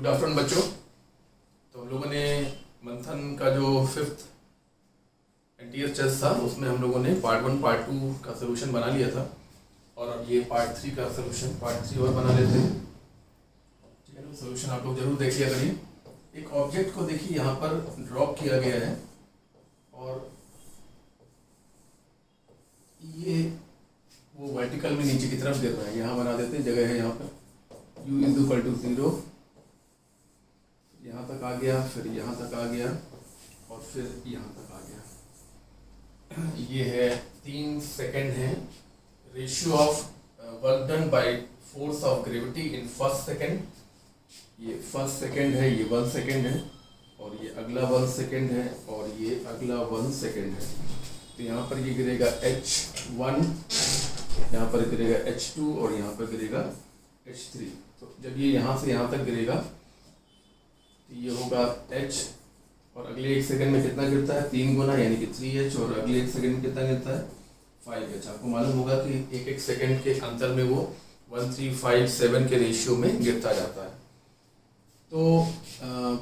Good afternoon बच्चों। तो हम लोगों ने मंथन का जो 5th NTS टेस्ट था उसमें हम लोगों ने पार्ट 1 पार्ट 2 का सोल्यूशन बना लिया था और अब ये पार्ट 3 का सोल्यूशन पार्ट 3 और बना लेते हैं। ठीक है ना, सोल्यूशन आप लोग जरूर देख लिया करिए। एक ऑब्जेक्ट को देखिए यहाँ पर ड्रॉप किया गया है और ये वो वर्टिकल में नीचे की तरफ गिर रहा है। यहाँ बना देते हैं, जगह है यहाँ पर u = 0, यहाँ तक आ गया, फिर यहाँ तक आ गया और फिर यहाँ तक आ गया। ये है 3 सेकेंड है। Ratio of work done by force of gravity in first second, ये फर्स्ट सेकेंड है, ये 1 सेकेंड है और ये अगला 1 सेकेंड है और ये अगला 1 सेकेंड है। तो यहाँ पर ये गिरेगा H1, यहाँ पर गिरेगा H2 और यहाँ पर गिरेगा H3। तो जब ये यहाँ से यहाँ तक गिरेगा तो ये होगा H और अगले 1 सेकंड में कितना गिरता है, 3 गुना यानी कि 3H और अगले 1 सेकंड में कितना गिरता है, 5H। आपको मालूम होगा कि एक एक सेकंड के अंतर में वो 1357 के रेशियो में गिरता जाता है। तो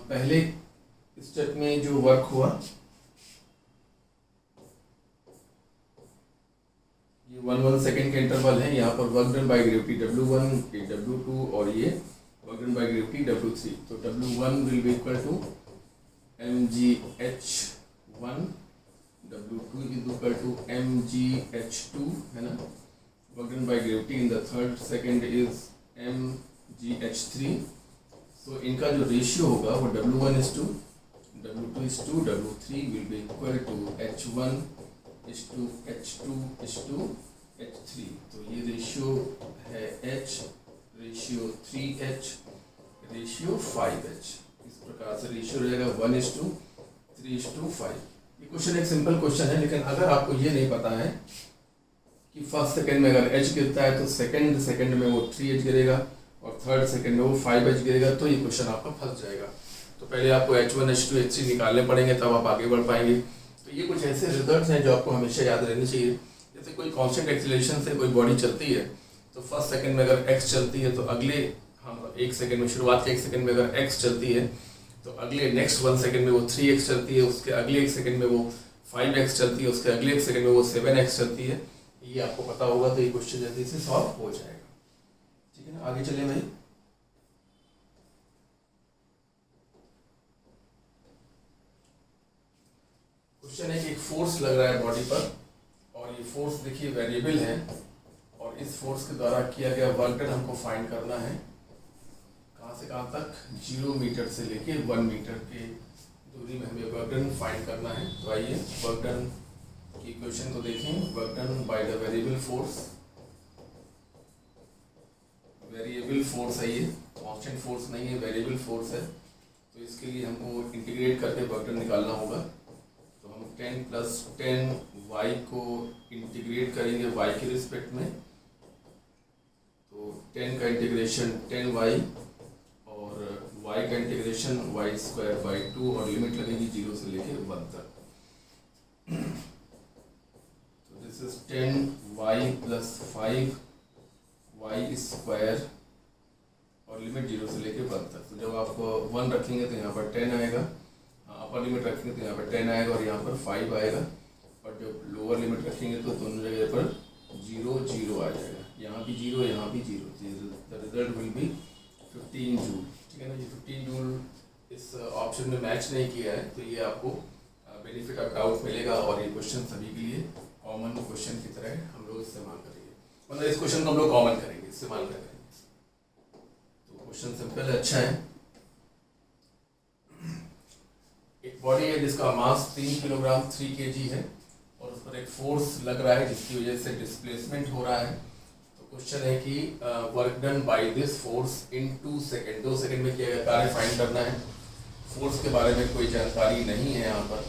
पहले स्टेप में जो वर्क हुआ ये 1 सेकेंड के इंटरवल है। यहाँ पर work done by gravity W1, ये W2 और ये work done by gravity W3। तो W1 will be equal to mgh1, W2 is equal to mgh2, है ना। Work done by gravity in the third second is mgh3। So इनका जो ratio होगा वो W1 is to W2 is to W3 will be equal to H1 is to H2 is to H3। तो ये ratio है H, ratio 3H, ratio 5H। इस प्रकार से रेशियो रहेगा 1:3:5। ये क्वेश्चन एक सिंपल क्वेश्चन है, लेकिन अगर आपको ये नहीं पता है कि फर्स्ट सेकंड में अगर H गिरता है तो सेकंड सेकंड में वो 3H गिरेगा और थर्ड सेकंड में वो 5H गिरेगा, तो ये क्वेश्चन आपका फंस जाएगा। तो पहले आपको H1 H2 H3 निकालने पड़ेंगे, तब आप आगे बढ़ पाएंगे। तो ये कुछ ऐसे रिजल्ट्स हैं जो आपको हमेशा याद रहने चाहिए। जैसे कोई कांस्टेंट एक्सीलरेशन से कोई बॉडी चलती है तो फर्स्ट सेकंड में अगर x चलती है तो अगले 1 सेकंड में, शुरुआत के 1 सेकंड में अगर x चलती है तो अगले नेक्स्ट 1 सेकंड में वो 3x चलती है, उसके अगले 1 सेकंड में वो 5x चलती है, उसके अगले 1 सेकंड में वो 7x चलती है। ये आपको पता होगा तो ये क्वेश्चन जल्दी से सॉल्व हो जाएगा। ठीक है ना, आगे चले भाई। क्वेश्चन है कि एक फोर्स लग रहा है बॉडी पर और ये फोर्स देखिए वेरिएबल है और इस फोर्स के द्वारा किया गया वर्क डन हमको फाइंड करना है। कहाँ से कहाँ तक, 0 मीटर से लेके 1 मीटर के दूरी में हमें वर्क डन फाइंड करना है। तो आइए वर्क डन की इक्वेशन को देखें। Work done by the variable force, variable force है, ये कांस्टेंट फोर्स नहीं है, वेरिएबल फोर्स है। तो इसके लिए हमको इंटीग्रेट करके वर्क डन निकालना होगा। तो हम 10 + 10 y को इंटीग्रेट करेंगे y के रिस्पेक्ट में। तो 10 का इंटीग्रेशन 10y और y का इंटीग्रेशन y²/2 और लिमिट लगेगी 0 से लेके 1 तक। तो दिस इज 10y + 5y² और लिमिट 0 से लेके 1 तक। तो जब आप 1 रखेंगे तो यहाँ पर 10 आएगा, अपर लिमिट रखेंगे तो यहाँ पर 10 आएगा और यहाँ पर 5 आएगा, और जब लोअर लिमिट रखेंगे तो दोनों जगह पर 0 0 आ जाएगा। यहाँ भी 0, यहाँ भी 0। The result will be 15 joule. ठीक है ना, ये 15 जूल इस ऑप्शन में मैच नहीं किया है, तो ये आपको बेनिफिट ऑफ डाउट मिलेगा और ये क्वेश्चन सभी के लिए कॉमन क्वेश्चन की तरह हम लोग इस्तेमाल करेंगे। मतलब इस क्वेश्चन को हम लोग कॉमन करेंगे, इस्तेमाल करेंगे। तो क्वेश्चन सिंपल है, अच्छा है। एक बॉडी है जिसका मास 3 किलोग्राम 3 kg है और उस पर एक फोर्स लग रहा है जिसकी वजह से डिस्प्लेसमेंट हो रहा है। तो क्वेश्चन है कि work done by this force in 2 second, 2 second में किया गया कार्य फाइंड करना है। फोर्स के बारे में कोई जानकारी नहीं है यहाँ पर,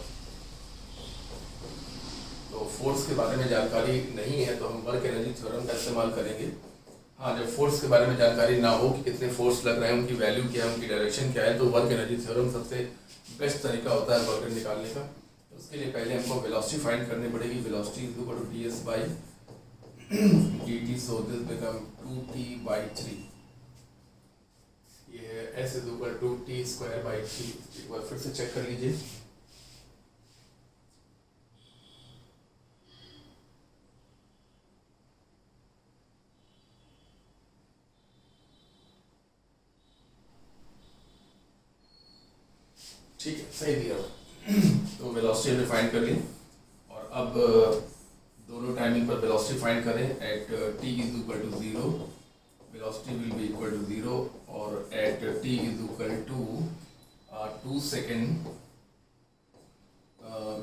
तो फोर्स के बारे में जानकारी नहीं है तो हम वर्क एनर्जी थ्योरम का इस्तेमाल करेंगे। हाँ, जब फोर्स के बारे में जानकारी ना हो कि कितने फोर्स लग रहे हैं, उनकी वैल्यू क्या है, उनकी डायरेक्शन क्या है, तो वर्क एनर्जी थ्योरम सबसे बेस्ट तरीका होता है वर्क डन निकालने का। तो उसके लिए पहले हमको वेलोसिटी फाइंड करनी पड़ेगी। Velocity is equal to ds/dt, so this become 2t/3। ये है s is equal to t square by 3। एक बार फिर से चेक कर लीजिए। ठीक है, सही दिया हुआ। तो वेलोसिटी हमने फाइंड कर ली और अब दोनों टाइमिंग पर वेलोसिटी फाइंड करें। At t is equal to 0 velocity will be equal to 0 और at t is equal to 2 second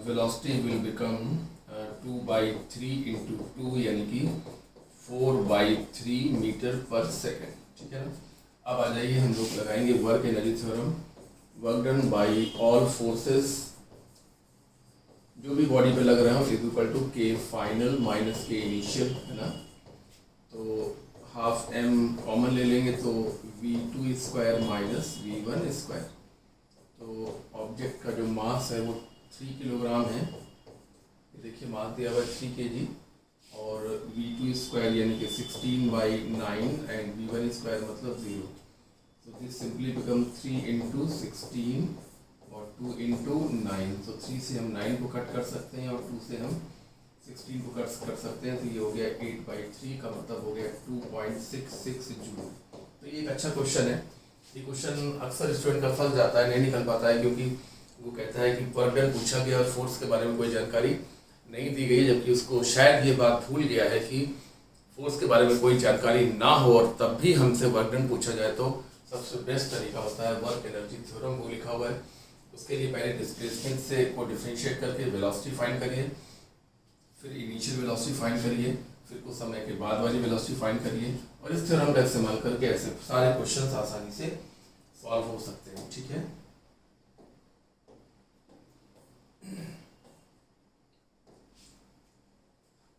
velocity will become 2/3 into 2 यानी कि 4/3 मीटर पर सेकेंड। ठीक है ना। अब आ जाइए हम लोग लगाएंगे work energy theorem. Work done by all forces, जो भी बॉडी पे लग रहे हो, is equal to k final minus k initial, है ना। तो हाफ m कॉमन ले लेंगे तो v2 square minus v1 square. तो ऑब्जेक्ट का जो मास है वो 3 किलोग्राम है। ये देखिए मास दिया हुआ है 3 kg और v2 स्क्वायर यानी कि 16/9 एंड v1 स्क्वायर मतलब 0। So this simply become 3 into 16 और 2 into 9। तो 3 से हम 9 को कट कर सकते हैं और 2 से हम 16 को कट कर सकते हैं। तो ये हो गया 8/3 का मतलब हो गया 2.66 जूल। तो ये एक अच्छा क्वेश्चन है। ये क्वेश्चन अक्सर स्टूडेंट का फंस जाता है, नहीं निकल पाता है, क्योंकि वो कहता है कि वर्क डन पूछा गया और फोर्स के बारे में कोई जानकारी नहीं दी गई, जबकि उसको शायद ये बात भूल गया है कि फोर्स के बारे में कोई जानकारी ना हो और तब भी हमसे वर्क डन पूछा जाए तो सबसे बेस्ट तरीका होता है वर्क एनर्जी थ्योरम। वो लिखा हुआ है। उसके लिए पहले डिस्प्लेसमेंट से को डिफरेंशिएट करके वेलोसिटी फाइंड करिए, फिर इनिशियल वेलोसिटी फाइंड करिए, फिर कुछ समय के बाद वाली वेलोसिटी फाइंड करिए और इस थ्योरम का इस्तेमाल करके ऐसे सारे क्वेश्चंस आसानी से सॉल्व हो सकते हैं। ठीक है।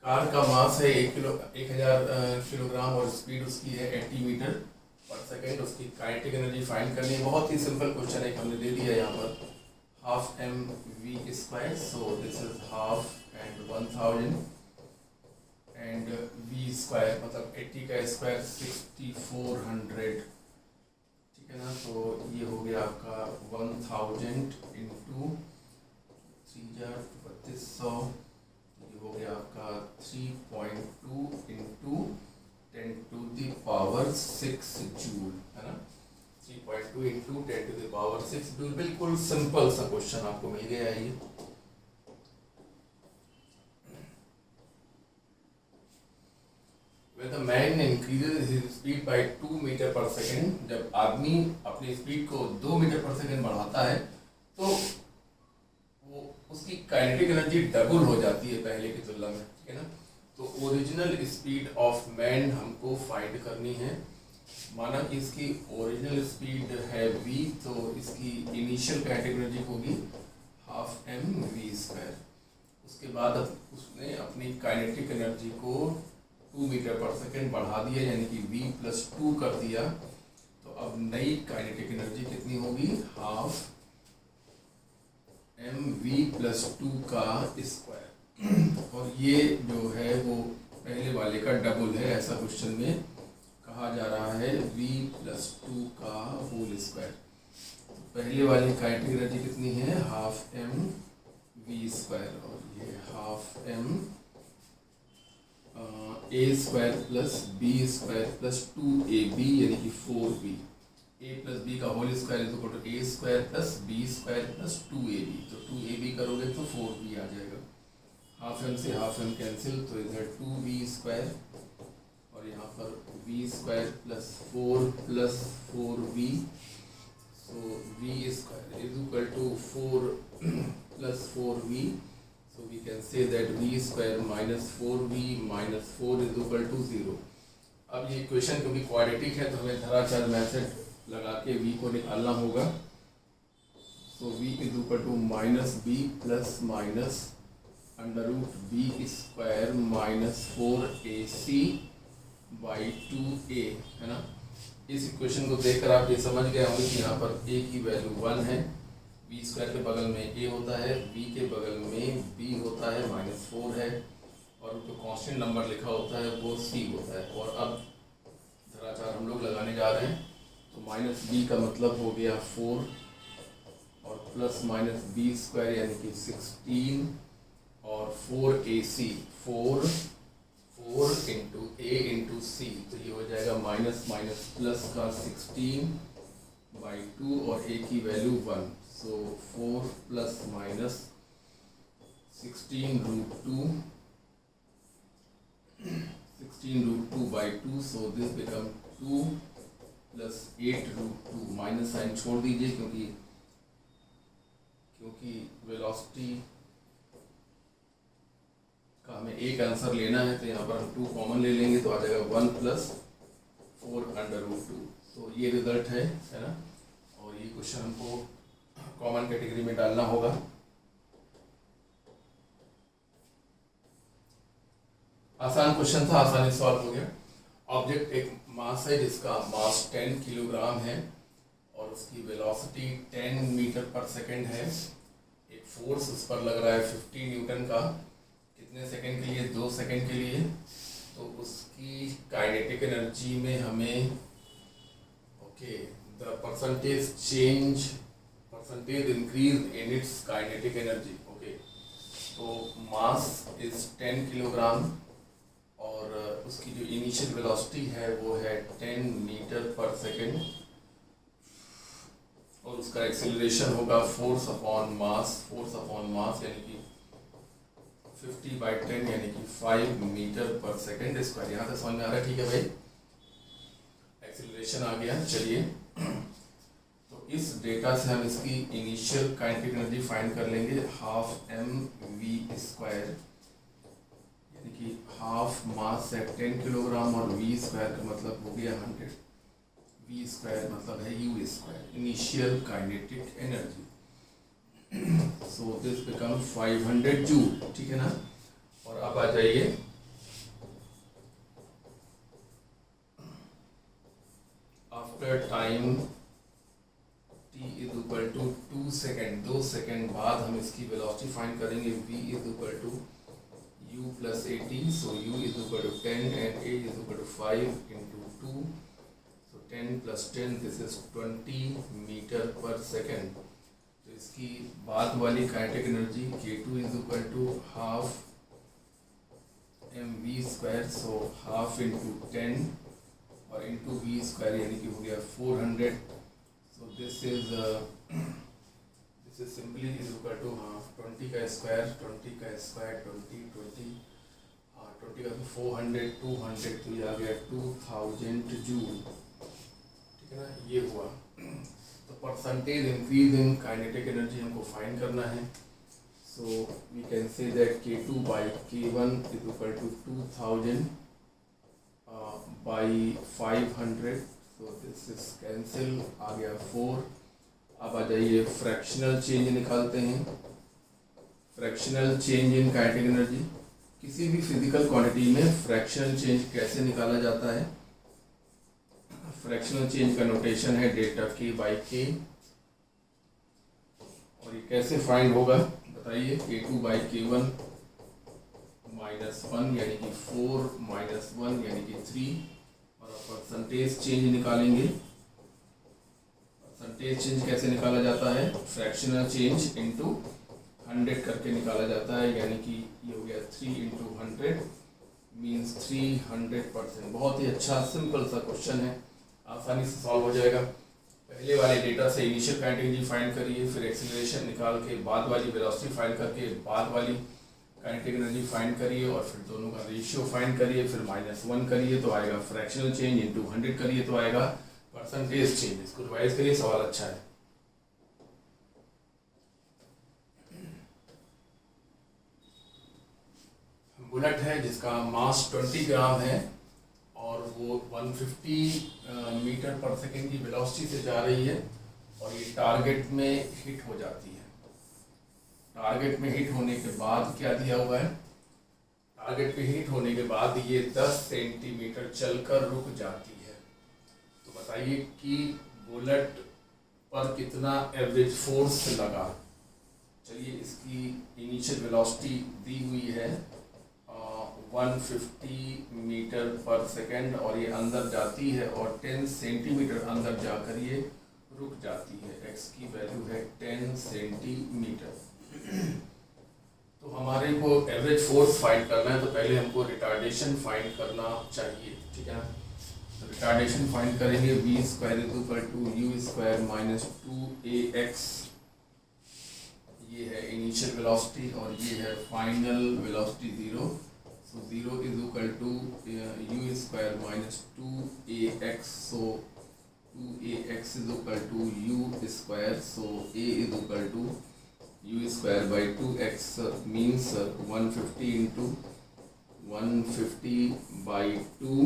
कार का मास है 1000 किलोग्राम और स्पीड उसकी है 80 मीटर पर सेकेंड। उसकी काइनेटिक एनर्जी फाइंड करनी है। बहुत ही सिंपल क्वेश्चन है, हमने दे दिया यहाँ पर half m v square. So this is half and 1000 and v square मतलब 80 का स्क्वायर 6400। ठीक है ना। तो ये हो गया आपका 1000 इंटू 3200। ये हो गया आपका 3.2 into 10 to the power 6 joule, है ना। 3.2 into 10 to the power 6 joule. बिल्कुल सिंपल सा क्वेश्चन आपको मिल गया है ये। When the man increases his speed by 2 metre per second, जब आदमी अपनी स्पीड को 2 मीटर पर सेकेंड बढ़ाता है तो वो उसकी काइनेटिक एनर्जी डबल हो जाती है पहले की तुलना में। ठीक है ना। तो ओरिजिनल स्पीड ऑफ मैन हमको फाइंड करनी है। माना कि इसकी ओरिजिनल स्पीड है v, तो इसकी इनिशियल काइनेटिक एनर्जी होगी हाफ m v स्क्वायर। उसके बाद उसने अपनी काइनेटिक एनर्जी को 2 मीटर पर सेकेंड बढ़ा दिया यानी कि v प्लस 2 कर दिया। तो अब नई काइनेटिक एनर्जी कितनी होगी, हाफ m v प्लस 2 का स्क्वायर। और ये जो है वो पहले वाले का डबल है, ऐसा क्वेश्चन में कहा जा रहा है v प्लस 2 का होल स्क्वायर। तो पहले वाली काइनेटिक एनर्जी कितनी है, हाफ m v स्क्वायर और ये half m a square plus b square plus 2ab यानी कि 4b। a प्लस b का whole square is equal to a square plus b square plus 2ab। तो 2ab करोगे तो 4b आ जाएगा। हाफ m से हाफ m कैंसिल, तो इधर 2b स्क्वायर और यहाँ पर v square plus 4 plus 4b। So v square is equal to 4 plus 4v। So we can say that v square minus 4v minus 4 is equal to 0। अब ये equation क्योंकि quadratic है तो हमें धराचार मेथड लगा के v को निकालना होगा। So v is equal to minus b plus minus under root b square minus 4ac by 2a, है ना। इस इक्वेशन को देखकर आप ये समझ गए होंगे कि यहाँ पर a की वैल्यू 1 है, b स्क्वायर के बगल में a होता है, b के बगल में b होता है, माइनस 4 है और जो कांस्टेंट नंबर लिखा होता है वो c होता है। और अब धराचार हम लोग लगाने जा रहे हैं तो माइनस बी का मतलब हो गया 4 और प्लस माइनस बी स्क्वायर यानी कि 16 और 4ac 4 इंटू ए इंटू सी, तो ये हो जाएगा माइनस माइनस प्लस का 16/2 और ए की value 1, so 4 plus minus 16√2 16√2/2, so this become 2 plus 8√2, minus sign छोड़ दीजिए क्योंकि वेलोसिटी का हमें एक आंसर लेना है, तो यहाँ पर हम 2 कॉमन ले लेंगे तो आ जाएगा 1 + 4√2, तो ये रिजल्ट है ना। और ये क्वेश्चन हमको कॉमन कैटेगरी में डालना होगा। आसान क्वेश्चन था, आसानी से सॉल्व हो गया। ऑब्जेक्ट एक मास है जिसका मास 10 किलोग्राम है और उसकी वेलोसिटी 10 मीटर पर सेकंड है। एक फोर्स उस पर लग रहा है 50 न्यूटन का, कितने सेकंड के लिए? 2 सेकंड के लिए। तो उसकी काइनेटिक एनर्जी में हमें the percentage increase in its kinetic energy. तो मास इज 10 किलोग्राम और उसकी जो इनिशियल वेलोसिटी है वो है 10 मीटर पर सेकेंड और उसका एक्सेलरेशन होगा फोर्स अपॉन मास यानी कि 50/10 यानी कि 5 मीटर पर सेकेंड स्क्वायर। यहाँ तक समझ में आ रहा है? ठीक है भाई, एक्सेलरेशन आ गया। चलिए, तो इस डेटा से हम इसकी इनिशियल काइनेटिक एनर्जी फाइंड कर लेंगे, 12mv², यानी कि हाफ मास है 10 किलोग्राम और v स्क्वायर का मतलब हो गया 100, v स्क्वायर मतलब है u square, initial kinetic energy. So this become 500 joule, ठीक है ना। और अब आ जाइए after time t = 2 second, 2 second बाद हम इसकी वेलोसिटी फाइंड करेंगे। v = u + 80, so u = 10 and a = 5 × 2, so 10 + 10 this is 20 metre per second. तो इसकी बाद वाली kinetic energy k2 = ½ mv², so ½ × 10 और इंटू v² यानी कि हो गया 400। So this is simply is equal to 20 का स्क्वायर 20 का 400 200, तो ये आ गया 2000 जूल, ठीक है ना। ये हुआ। तो percentage increase in kinetic energy हमको फाइंड करना है। So we can say that k2/k1 = 2000 by 500, so this is cancel, आ गया 4। अब आ जाइए फ्रैक्शनल चेंज निकालते हैं। Fractional change in kinetic energy, किसी भी फिजिकल क्वांटिटी में फ्रैक्शनल चेंज कैसे निकाला जाता है? फ्रैक्शनल चेंज का नोटेशन है डेल्टा k/k, और ये कैसे फाइंड होगा बताइए? k2/k1 -1 यानी कि 4 - 1 यानी कि 3, और परसेंटेज चेंज निकालेंगे। परसेंटेज चेंज कैसे निकाला जाता है? फ्रैक्शनल चेंज इनटू 100 करके निकाला जाता है, यानी कि ये हो गया 3 × 100 मीन्स 300%। बहुत ही अच्छा सिंपल सा क्वेश्चन है, आसानी से सॉल्व हो जाएगा। पहले वाले डेटा से इनिशियल काइनेटिक एनर्जी फाइंड करिए, फिर एक्सीलरेशन निकाल के बाद वाली वेलोसिटी फाइंड करके बाद वाली काइनेटिक एनर्जी फाइंड करिए, और फिर दोनों का रेशियो फाइंड करिए, फिर -1 करिए तो आएगा फ्रैक्शनल चेंज, इनटू 100 करिए तो आएगा परसेंटेज चेंज। इसको रिवाइज करिए, सवाल अच्छा है। बुलेट है जिसका मास 20 ग्राम है और वो 150 मीटर पर सेकेंड की वेलोसिटी से जा रही है, और ये टारगेट में हिट हो जाती है। टारगेट में हिट होने के बाद क्या दिया हुआ है? टारगेट पे हिट होने के बाद ये 10 सेंटीमीटर चलकर रुक जाती है। तो बताइए कि बुलेट पर कितना एवरेज फोर्स लगा? चलिए, इसकी इनिशियल वेलोसिटी दी हुई है 150 मीटर पर सेकेंड और ये अंदर जाती है और 10 सेंटीमीटर अंदर जाकर ये रुक जाती है। x की वैल्यू है 10 सेंटीमीटर। तो हमारे को एवरेज फोर्स फाइंड करना है, तो पहले हमको रिटार्डेशन फाइंड करना चाहिए, ठीक है ना। तो रिटार्डेशन फाइंड करेंगे, v square is equal to u square minus 2ax, ये है इनिशियल वेलोसिटी और ये है final velocity 0। So 0 is equal to u square minus 2ax, so 2ax is equal to u square, so a is equal to u square by 2x means 150 into 150 by 2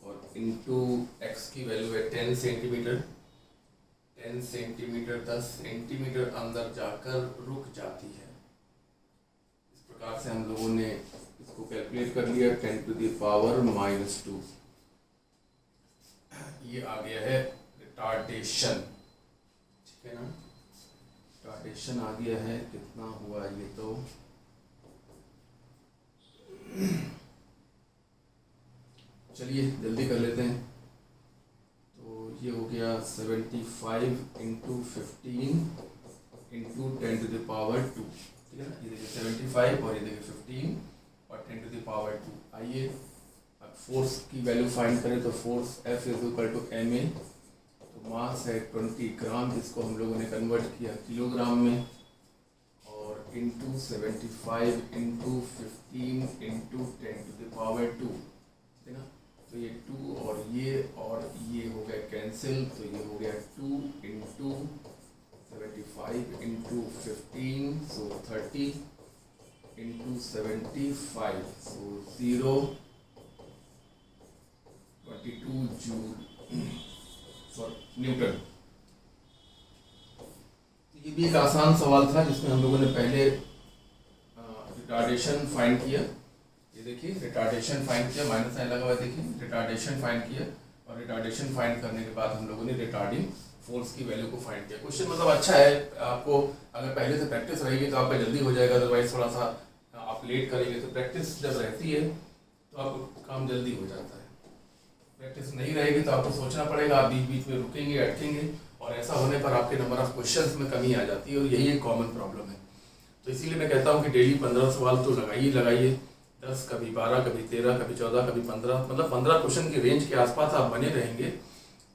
और into x की value है 10 centimetre. 10 centimetre 10 centimetre अंदर जाकर रुक जाती है। इस प्रकार से हम लोगों ने इसको कैलकुलेट कर लिया 10 टू द पावर माइनस 2। ये आ गया है रिटार्डेशन, ठीक है ना। रिटार्डेशन आ गया है, कितना हुआ ये, तो चलिए जल्दी कर लेते हैं। ये हो गया 75 into 15 into 10 to the power 2, ठीक है ना। ये देखिए 75 और ये देखिए 15 और 10 टू द पावर 2। आइए अब फोर्स की वैल्यू फाइंड करें, तो force F is equal to ma, तो मास है 20 ग्राम, जिसको हम लोगों ने कन्वर्ट किया किलोग्राम में, और into 75 into 15 into 10 to the power 2, ठीक है ना। तो ये 2 और ये हो गया कैंसिल, तो ये हो गया 2 इंटू 75 इंटू 15, सो 30 इंटू 75, सो 0 22 जूल न्यूटन। तो ये भी एक आसान सवाल था जिसमें हम लोगों ने पहले रिटार्डेशन फाइंड किया। ये देखिए रिटार्डेशन फाइंड किया, माइनस साइन लगा हुआ है, देखिए रिटार्डेशन फाइंड किया और रिटार्डेशन फाइंड करने के बाद हम लोगों ने रिटार्डिंग फोर्स की वैल्यू को फाइंड किया। क्वेश्चन मतलब अच्छा है, आपको अगर पहले से प्रैक्टिस रहेगी तो आपका जल्दी हो जाएगा, अदरवाइज थोड़ा सा आप लेट करेंगे। तो प्रैक्टिस जब रहती है तो आपको काम जल्दी हो जाता है। प्रैक्टिस नहीं रहेगी तो आपको सोचना पड़ेगा, आप बीच बीच में रुकेंगे अटकेंगे, और ऐसा होने पर आपके नंबर ऑफ क्वेश्चंस में कमी आ जाती है, और यही एक कॉमन प्रॉब्लम है। तो इसीलिए मैं कहता हूँ कि डेली 15 सवाल तो लगाइए, 10, कभी 12, कभी 13, कभी 14, कभी 15, मतलब 15 क्वेश्चन की रेंज के आसपास आप बने रहेंगे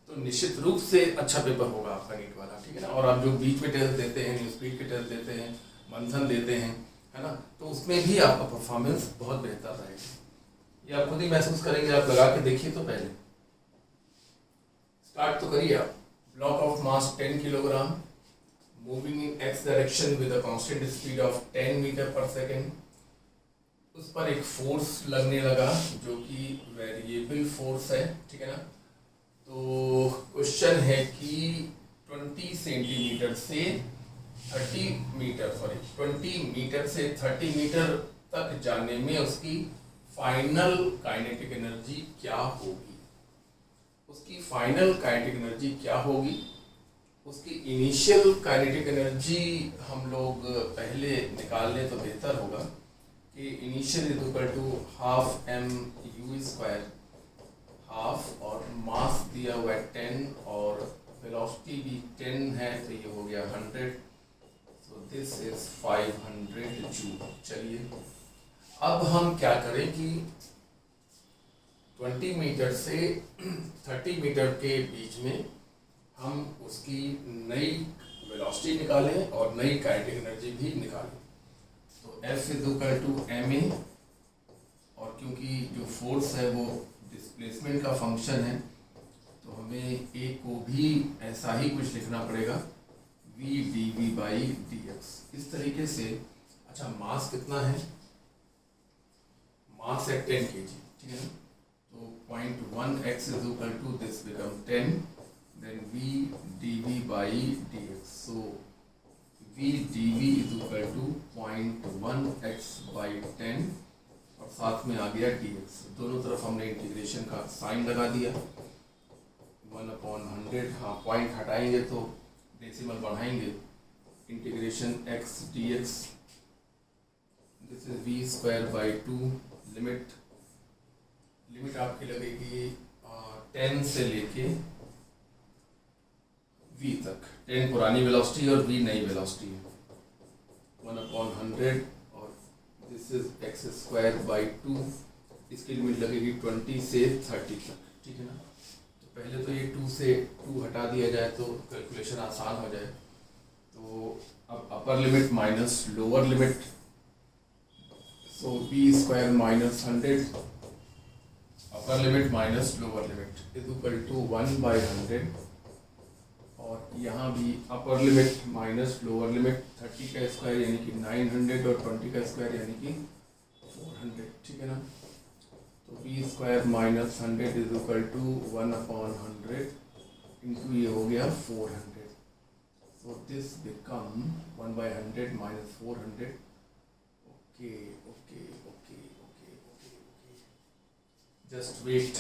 तो निश्चित रूप से अच्छा पेपर होगा आपका नीट वाला, ठीक है ना। और आप जो बीच में टेस्ट देते हैं, न्यूज स्पीड के टेस्ट देते हैं, मंथन देते हैं, है ना, तो उसमें भी आपका परफॉर्मेंस बहुत बेहतर रहेगा। ये आप खुद ही महसूस करेंगे, आप लगा के देखिए। तो पहले स्टार्ट तो करिए आप। Block of mass 10 kilogram moving in x direction with a constant speed of 10 metre per second. उस पर एक फोर्स लगने लगा जो कि वेरिएबल फोर्स है, ठीक है ना। तो क्वेश्चन है कि 20 सेंटीमीटर से 30 मीटर से 30 मीटर तक जाने में उसकी फाइनल काइनेटिक एनर्जी क्या होगी। उसकी फाइनल काइनेटिक एनर्जी क्या होगी, उसकी इनिशियल काइनेटिक एनर्जी हम लोग पहले निकाल लें तो बेहतर होगा कि initial is equal to half m u square, half, और मास दिया हुआ है 10 और वेलोसिटी भी 10 है, तो ये हो गया 100, सो दिस इज 500 जूल। चलिए अब हम क्या करें कि 20 मीटर से 30 मीटर के बीच में हम उसकी नई वेलोसिटी निकालें और नई काइनेटिक एनर्जी भी निकालें। तो F is equal to ma, और क्योंकि जो फोर्स है वो डिस्प्लेसमेंट का फंक्शन है तो हमें A को भी ऐसा ही कुछ लिखना पड़ेगा, v dv बाई dx, इस तरीके से। अच्छा, मास कितना है, मास है 10 kg, ठीक है ना। तो 0.1x is equal to this become 10, then v dv by dx, so v dv is equal to 0.1x by 10 और साथ में आ गया dx। दोनों तरफ हमने इंटीग्रेशन का साइन लगा दिया, 1/100, हाँ पॉइंट हटाएंगे तो डेसिमल बढ़ाएंगे, integration x dx, this is v square by 2 limit आपकी लगेगी 10 से लेके v तक। 10 पुरानी वेलोसिटी और v नई वेलोसिटी है। 1/100 और दिस इज x²/2। इसकी लिमिट लगेगी 20 से 30 तक, ठीक है ना। तो पहले तो ये 2 से 2 हटा दिया जाए तो कैलकुलेशन आसान हो जाए। तो अब upper limit minus lower limit, so v² minus 100 upper limit minus lower limit is equal to 1/100। और यहाँ भी upper limit minus lower limit 30 का स्क्वायर यानी कि 900 और 20 का स्क्वायर यानी कि 400, ठीक है ना। तो v² minus 100 is equal to 1/100 into ये हो गया 400। So this become 1/100 minus 400। Okay okay okay okay okay okay, just wait.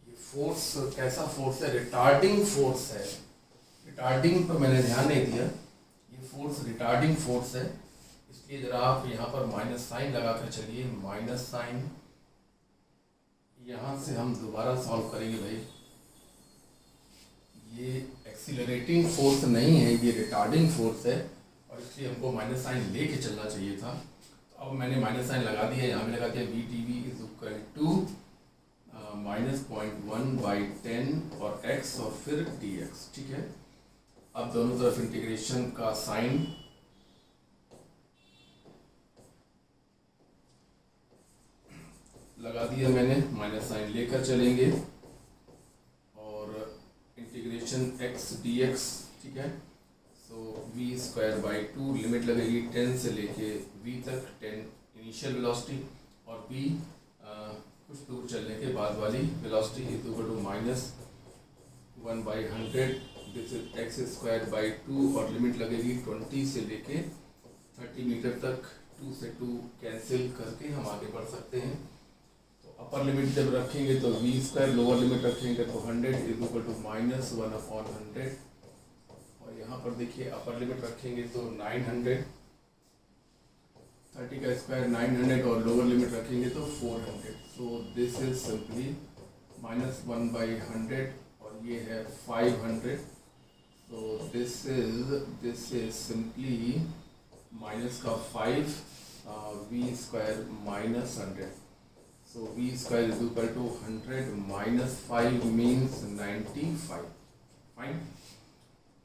ये फोर्स कैसा फोर्स है? रिटार्डिंग फोर्स है। रिटार्डिंग पर मैंने ध्यान नहीं दिया, ये फोर्स रिटार्डिंग फोर्स है, इसलिए जरा आप यहाँ पर माइनस साइन लगा कर चलिए। माइनस साइन, यहाँ से हम दोबारा सॉल्व करेंगे भाई। ये एक्सीलरेटिंग फोर्स नहीं है, ये रिटार्डिंग फोर्स है और इसलिए हमको माइनस साइन लेके चलना चाहिए था। तो अब मैंने माइनस साइन लगा दिया, यहाँ पे लगा दिया VTV इज इक्वल टू -0.1/10 और x और फिर dx, ठीक है। अब दोनों तरफ इंटीग्रेशन का साइन लगा दिया मैंने, माइनस साइन लेकर चलेंगे और इंटीग्रेशन x dx, ठीक है। सो v²/2 लिमिट लगेगी 10 से लेके v तक, 10 इनिशियल वेलोसिटी और v कुछ दूर चलने के बाद वाली velocity is equal to -1/100। This is x²/2 और लिमिट लगेगी 20 से लेके 30 मीटर तक। 2 से 2 कैंसिल करके हम आगे बढ़ सकते हैं। तो अपर लिमिट जब रखेंगे तो v², लोअर लिमिट रखेंगे तो 100 इज इक्वल टू -1/100। और यहाँ पर देखिए अपर लिमिट रखेंगे तो 900, 30 का स्क्वायर 900 और लोअर लिमिट रखेंगे तो 400। सो दिस इज सिंपली -1/100 और ये है 500। So this is simply minus का 5 v² minus 100। So v² is equal to 100 minus 5 means 95। Fine.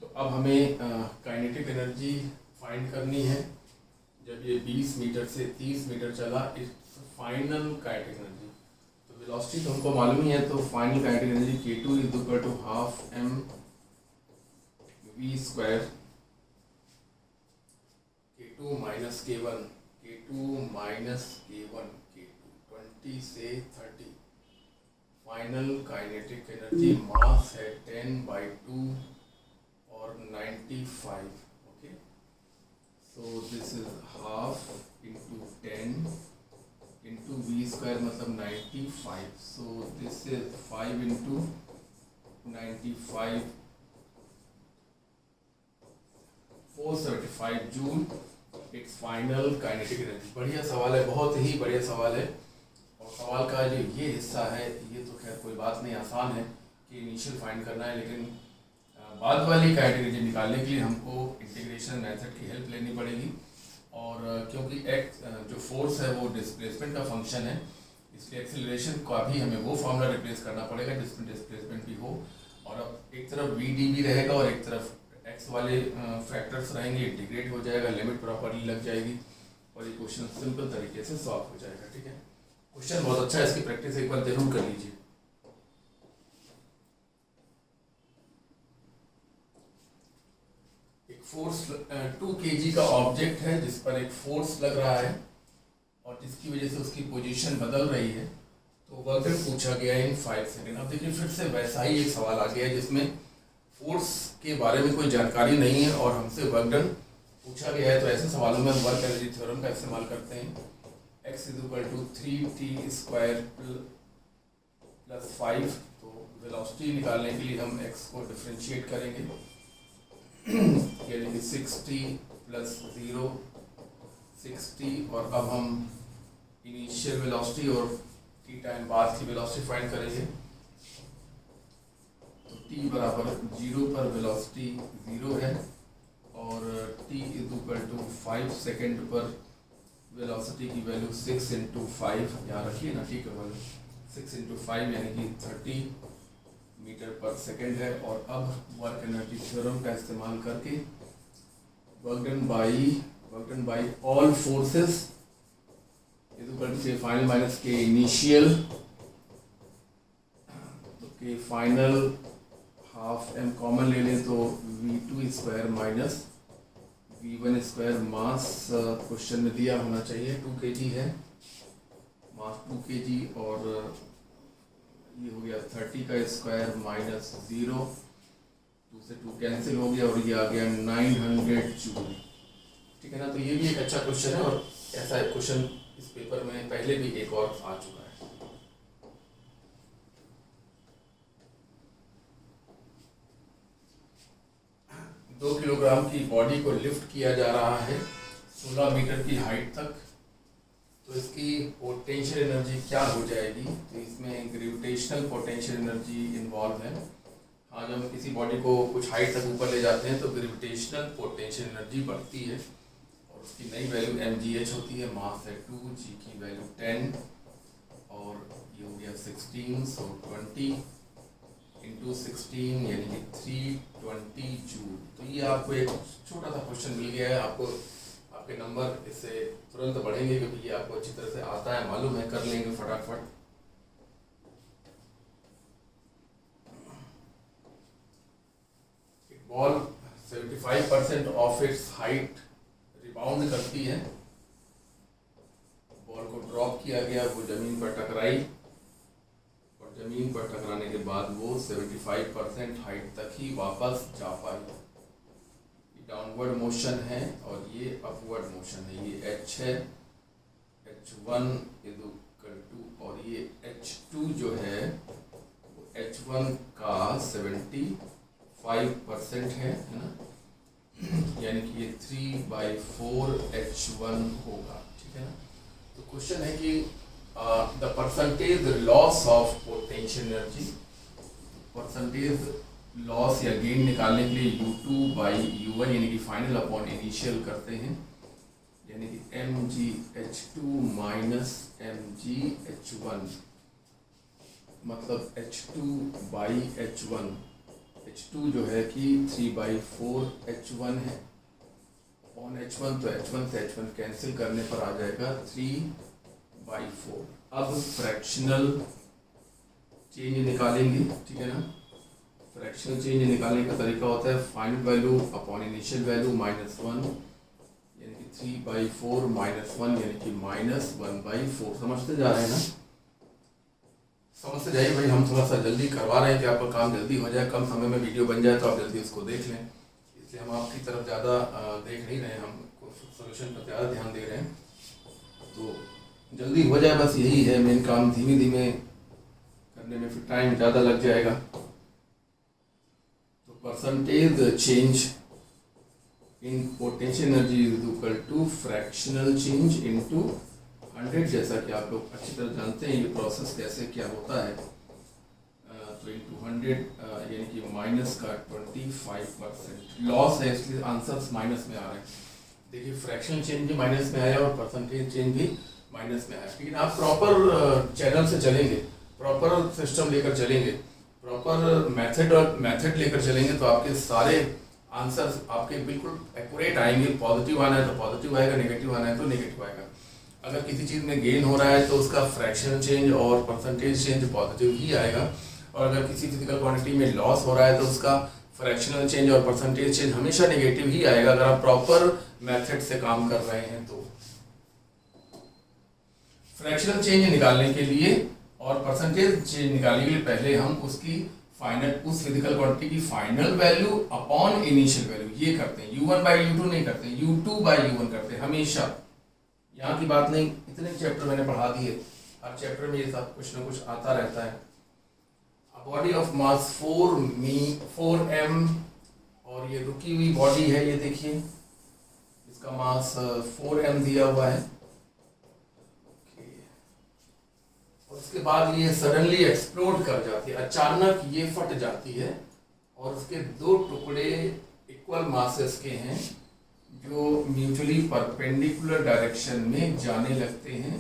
तो अब हमें काइनेटिक एनर्जी फाइंड करनी है। जब ये 20 मीटर से 30 मीटर चला, इस फाइनल काइनेटिक एनर्जी, तो वेलोसिटी तो हमको मालूम ही है, तो final kinetic energy K2 is equal to half m v², K2 minus K1, K2 minus K1, K2 20 से 30। फाइनल काइनेटिक एनर्जी मास है 10/2 और 95। Okay, so this is half into 10 into v² मतलब 95। सो this is 5 into 95, 475 joule it's final kinetic energy. बढ़िया सवाल है, बहुत ही बढ़िया सवाल है। और सवाल का जो ये हिस्सा है, ये तो खैर कोई बात नहीं, आसान है कि इनिशियल फाइंड करना है, लेकिन बाद वाली काइनेटिक एनर्जी निकालने के लिए हमको इंटीग्रेशन मेथड की हेल्प लेनी पड़ेगी। और क्योंकि जो फोर्स है वो डिस्प्लेसमेंट का फंक्शन है, इसलिए एक्सीलरेशन का भी हमें वो फॉर्मूला रिप्लेस करना पड़ेगा जिसमें डिस्प्लेसमेंट भी हो। और अब एक तरफ VdV रहेगा और एक तरफ x वाले फैक्टर्स रहेंगे, इंटीग्रेट हो जाएगा, लिमिट प्रॉपर्ली लग जाएगी और ये क्वेश्चन सिंपल तरीके से सॉल्व हो जाएगा। ठीक है, क्वेश्चन बहुत अच्छा है, इसकी प्रैक्टिस एक बार जरूर कर लीजिए। एक फोर्स 2 kg का ऑब्जेक्ट है जिस पर एक फोर्स लग रहा है और जिसकी वजह से उसकी पोजीशन बदल रही है, तो वर्क डन पूछा गया इन 5 सेकेंड। अब देखिए फिर से वैसा ही एक सवाल आ गया है जिसमें फोर्स के बारे में कोई जानकारी नहीं है और हमसे वर्क डन पूछा गया है। तो ऐसे सवालों में हम वर्क एनर्जी थ्योरम का इस्तेमाल करते हैं। x = 3t² + 5। तो वेलोसिटी निकालने के लिए हम x को डिफरेंशिएट करेंगे, यानी कि 6t + 0 6t। और अब हम इनिशियल वेलोसिटी और टी टाइम बाद की वेलोसिटी फाइंड करेंगे। तो टी बराबर 0 पर वेलोसिटी 0 है और t is equal to 5 second पर वेलोसिटी की वैल्यू 6 इंटू 5, यहाँ रखिए ना, टी का वैल्यू 6 इंटू 5 यानी कि 30 मीटर पर सेकेंड है। और अब वर्क एनर्जी थ्योरम का इस्तेमाल करके work done by all forces is equal to k final minus k initial, तो k final half m common ले लें तो v2 square minus v1 square. Mass question में दिया होना चाहिए 2 kg है, मास 2 kg और ये हो गया 30 का स्क्वायर माइनस 0, 2 से 2 कैंसिल हो गया और ये आ गया 900 जूल। ठीक है ना, तो ये भी एक अच्छा क्वेश्चन है और ऐसा एक क्वेश्चन इस पेपर में पहले भी एक और आ चुका है। 2 किलोग्राम की बॉडी को लिफ्ट किया जा रहा है 16 मीटर की हाइट तक, तो इसकी पोटेंशियल एनर्जी क्या हो जाएगी? तो इसमें ग्रेविटेशनल पोटेंशियल एनर्जी इन्वॉल्व है। हाँ, जब हम किसी बॉडी को कुछ हाइट तक ऊपर ले जाते हैं तो ग्रेविटेशनल पोटेंशियल एनर्जी बढ़ती है और उसकी नई वैल्यू mgh होती है। मास है 2, g की वैल्यू 10 और ये हो गया 16, सो 20 इंटू 16 यानी कि 320 जूल। तो ये आपको एक छोटा सा क्वेश्चन मिल गया है, आपको आपके नंबर इससे तुरंत बढ़ेंगे क्योंकि ये आपको अच्छी तरह से आता है, मालूम है, कर लेंगे फटाफट। Ball 75% of its height rebound करती है। बॉल को ड्रॉप किया गया, वो जमीन पर टकराई और जमीन पर टकराने के बाद वो 75% हाइट तक ही वापस जा पाई। डाउनवर्ड मोशन है और ये अपवर्ड मोशन है। ये h है, h1 इज इक्वल टू, और ये h2 जो है वो h1 का 75% है ना, यानी कि ये 3/4 h1 होगा। ठीक है ना, तो क्वेश्चन है कि the percentage loss of potential energy, percentage loss या गेन निकालने के लिए U2/U1 यानी कि फाइनल अपॉन इनिशियल करते हैं, यानी कि mgh2 माइनस mgh1 मतलब h2/h1। h2 जो है कि 3/4 h1 है ऑन h1, तो h1 से h1 कैंसिल करने पर आ जाएगा 3/4। अब फ्रैक्शनल चेंज निकालेंगे। ठीक है ना, फ्रैक्शनल चेंज निकालने का तरीका होता है final value upon initial value -1 यानी कि 3/4 -1 यानी कि -1/4। समझते जा रहे हैं ना, समझते जाइए भाई, हम थोड़ा सा जल्दी करवा रहे हैं कि आपका काम जल्दी हो जाए, कम समय में वीडियो बन जाए तो आप जल्दी उसको देख लें, इसलिए हम आपकी तरफ ज़्यादा देख नहीं रहे हैं, हम सोल्यूशन पर ज़्यादा ध्यान दे रहे हैं, तो जल्दी हो जाए बस यही है मेन काम। धीमे धीमे करने में फिर टाइम ज़्यादा लग जाएगा। तो percentage change in potential energy is equal to fractional change into 100। जैसा कि आप लोग अच्छी तरह जानते हैं ये प्रोसेस कैसे क्या होता है, तो इनटू 100 यानी कि माइनस का 25% लॉस है, इसलिए आंसर्स माइनस में आ रहे हैं। देखिए फ्रैक्शनल चेंज भी माइनस में आया और परसेंटेज चेंज भी माइनस में आया, लेकिन आप प्रॉपर चैनल से चलेंगे, प्रॉपर सिस्टम लेकर चलेंगे, प्रॉपर मेथड लेकर चलेंगे तो आपके सारे आंसर्स आपके बिल्कुल एक्यूरेट आएंगे। पॉजिटिव आना है तो पॉजिटिव आएगा, नेगेटिव आना है तो नेगेटिव आएगा। अगर किसी चीज़ में गेन हो रहा है तो उसका फ्रैक्शनल चेंज और परसेंटेज चेंज पॉजिटिव ही आएगा, और अगर किसी फिजिकल क्वांटिटी में लॉस हो रहा है तो उसका फ्रैक्शनल चेंज और परसेंटेज चेंज हमेशा नेगेटिव ही आएगा, अगर आप प्रॉपर मेथड से काम कर रहे हैं तो। फ्रैक्शनल चेंज निकालने के लिए और परसेंटेज चेंज निकालने के लिए पहले हम उसकी फाइनल, उस फिजिकल क्वांटिटी की final value upon initial value ये करते हैं, U1/U2 नहीं करते, U2/U1 करते हैं हमेशा। यहाँ की बात नहीं, इतने चैप्टर मैंने पढ़ा दिए, हर चैप्टर में ये सब कुछ ना कुछ आता रहता है। बॉडी ऑफ मास 4m और ये रुकी हुई बॉडी है, ये देखिए इसका मास 4m दिया हुआ है। उसके बाद ये सडनली एक्सप्लोड कर जाती है, अचानक ये फट जाती है और उसके दो टुकड़े इक्वल मासेस के हैं जो म्यूचुअली परपेंडिकुलर डायरेक्शन में जाने लगते हैं।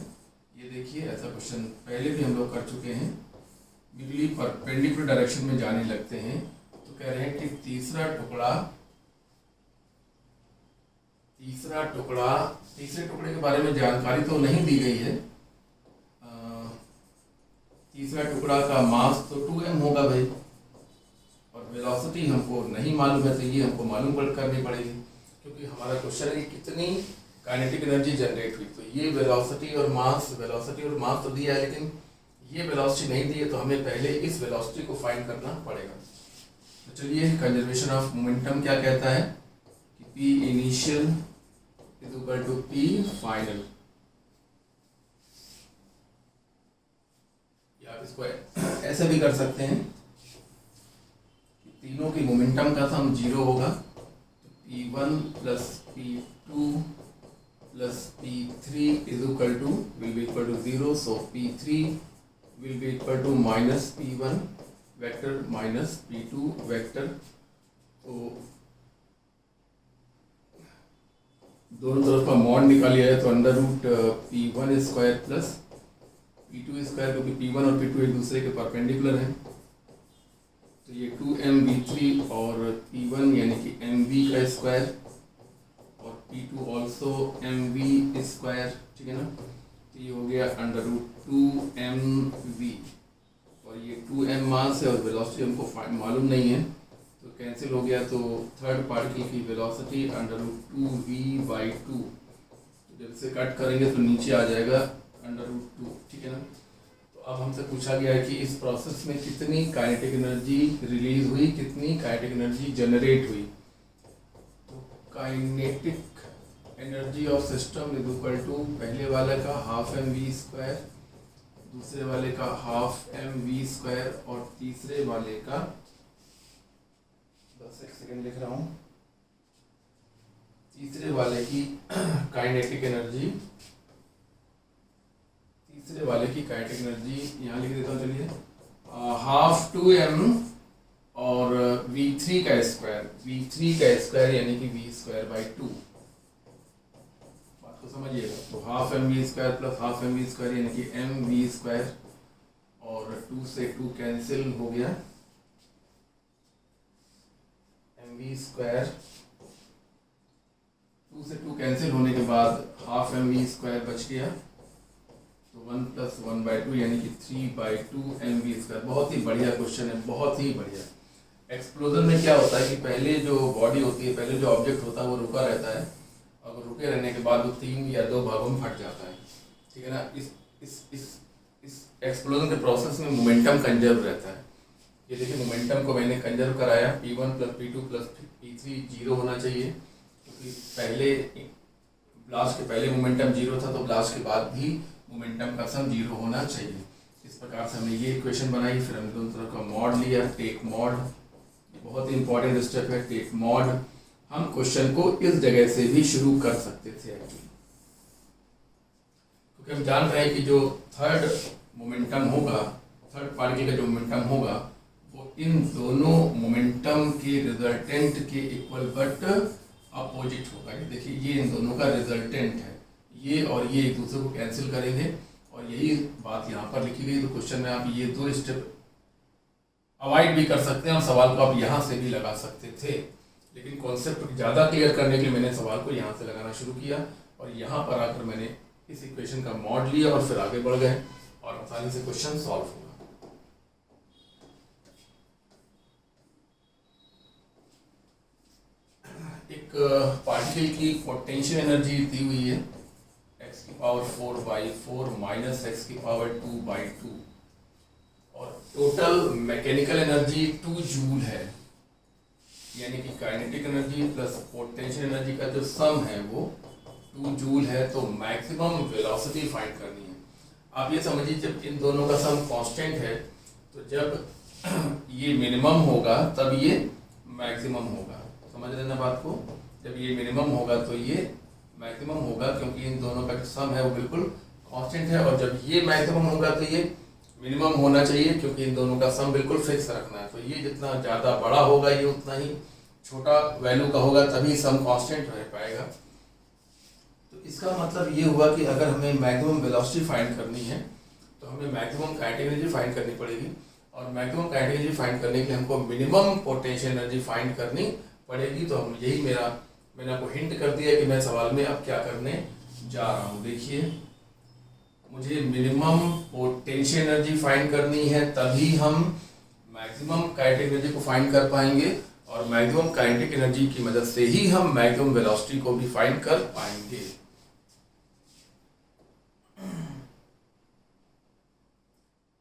ये देखिए, ऐसा क्वेश्चन पहले भी हम लोग कर चुके हैं। म्यूचुअली परपेंडिकुलर डायरेक्शन में जाने लगते हैं, तो कह रहे हैं कि तीसरे टुकड़े के बारे में जानकारी तो नहीं दी गई है। तीसरा टुकड़ा का मास तो 2m होगा भाई, और वेलोसिटी हमको नहीं मालूम है, तो ये हमको मालूम करनी पड़ेगी, क्योंकि हमारा क्वेश्चन है कि कितनी काइनेटिक एनर्जी जनरेट हुई। तो ये वेलोसिटी और मास तो दिया है, लेकिन ये वेलोसिटी नहीं दी है, तो हमें पहले इस वेलोसिटी को फाइंड करना पड़ेगा। तो चलिए, कंजर्वेशन ऑफ मोमेंटम क्या कहता है कि P initial is equal to P final. या आप इसको ऐसे भी कर सकते हैं कि तीनों की मोमेंटम का सम 0 होगा, तो P1 plus P2 plus P3 is equal to will be equal to 0। सो P3 will be equal to minus P1 vector minus P2 vector। तो दोनों तरफ का मॉड निकालिए है, तो under root P1 square plus P2 square, क्योंकि P1 और P2 एक दूसरे के परपेंडिकुलर हैं, तो ये 2mv3 और P1 यानी कि mv का स्क्वायर और P2 ऑल्सो mv स्क्वायर, ठीक है ना। तो ये हो गया अंडर रूट 2mv, और ये 2m मास है और वेलोसिटी हमको मालूम नहीं है, तो कैंसिल हो गया। तो थर्ड पार्टिकल की वेलोसिटी अंडर रूट 2v/2, तो जब से कट करेंगे तो नीचे आ जाएगा अंडर रूट 2, ठीक है ना। तो अब हमसे पूछा गया है कि इस प्रोसेस में कितनी काइनेटिक एनर्जी रिलीज हुई, कितनी काइनेटिक एनर्जी जनरेट हुई। तो kinetic energy of system is equal to पहले वाले का हाफ mv स्क्वायर, दूसरे वाले का हाफ mv स्क्वायर, और तीसरे वाले का, बस एक सेकेंड लिख रहा हूँ, तीसरे वाले की काइनेटिक एनर्जी, यहाँ लिख देता हूँ, चलिए, हाफ 2m और v3 का स्क्वायर यानी कि v स्क्वायर बाई 2, तो समझिएगा। तो half mv square plus half mv square यानी कि mv स्क्वायर, और 2 से 2 कैंसिल हो गया, mv स्क्वायर 2 से 2 कैंसिल होने के बाद हाफ mv स्क्वायर बच गया, तो 1 प्लस 1/2 यानी कि 3/2 mv स्क्वायर। बहुत ही बढ़िया क्वेश्चन है, बहुत ही बढ़िया। एक्सप्लोजन में क्या होता है कि पहले जो बॉडी होती है, पहले जो ऑब्जेक्ट होता है वो रुका रहता है, और रुके रहने के बाद वो 3 या 2 भागों में फट जाता है, ठीक है ना। इस एक्सप्लोजन के प्रोसेस में मोमेंटम कंजर्व रहता है। ये देखिए, मोमेंटम को मैंने कंजर्व कराया, P1 plus P2 plus P3 0 होना चाहिए, क्योंकि पहले ब्लास्ट के पहले मोमेंटम 0 था, तो ब्लास्ट के बाद भी मोमेंटम का सम 0 होना चाहिए। इस प्रकार से हमने ये इक्वेशन बनाई, फिर हमने दोनों तरफ का मॉड लिया, टेक मॉड, बहुत ही इंपॉर्टेंट स्टेप है टेक मॉड। हम क्वेश्चन को इस जगह से भी शुरू कर सकते थे एक्चुअली, क्योंकि हम जान रहे हैं कि जो थर्ड मोमेंटम होगा, थर्ड पार्टिकल का जो मोमेंटम होगा, वो इन दोनों मोमेंटम के रिजल्टेंट के इक्वल बट अपोजिट होगा। ये देखिए, ये इन दोनों का रिजल्टेंट है, ये और ये एक दूसरे को कैंसिल करेंगे, और यही बात यहाँ पर लिखी गई। तो क्वेश्चन में आप ये 2 स्टेप अवॉइड भी कर सकते हैं, और सवाल को आप यहाँ से भी लगा सकते थे, लेकिन कॉन्सेप्ट ज़्यादा क्लियर करने के लिए मैंने सवाल को यहाँ से लगाना शुरू किया, और यहाँ पर आकर मैंने इस इक्वेशन का मॉड लिया, और फिर आगे बढ़ गए, और आसानी से क्वेश्चन सॉल्व होगा। एक पार्टिकल की पोटेंशियल एनर्जी दी हुई है x⁴/4 माइनस x⁴2/2, और टोटल मैकेनिकल एनर्जी 2 जूल है, यानी कि kinetic energy plus potential energy का जो सम है वो 2 जूल है। तो मैक्सिमम वेलोसिटी फाइंड करनी है। आप ये समझिए, जब इन दोनों का सम कांस्टेंट है, तो जब ये मिनिमम होगा तब ये मैक्सिमम होगा। समझ लेना बात को, जब ये मिनिमम होगा तो ये मैक्सिमम होगा, क्योंकि इन दोनों का जो सम है वो बिल्कुल कांस्टेंट है, और जब ये मैक्सिमम होगा तो ये मिनिमम होना चाहिए, क्योंकि इन दोनों का सम बिल्कुल फिक्स रखना है। तो ये जितना ज़्यादा बड़ा होगा ये उतना ही छोटा वैल्यू का होगा, तभी सम कांस्टेंट रह पाएगा। तो इसका मतलब ये हुआ कि अगर हमें मैक्सिमम वेलोसिटी फाइंड करनी है तो हमें मैक्सिमम काइनेटिक एनर्जी फाइंड करनी पड़ेगी, और मैक्सिमम काइनेटिक एनर्जी फाइंड करने के लिए हमको मिनिमम पोटेंशियल एनर्जी फाइंड करनी पड़ेगी। तो हम यही मैंने आपको हिंट कर दिया कि मैं सवाल में अब क्या करने जा रहा हूँ। देखिए, मुझे मिनिमम पोटेंशियल एनर्जी फाइंड करनी है, तभी हम मैक्सिमम काइनेटिक एनर्जी को फाइंड कर पाएंगे, और मैक्सिमम काइनेटिक एनर्जी की मदद से ही हम मैक्सिमम वेलोसिटी को भी फाइंड कर पाएंगे।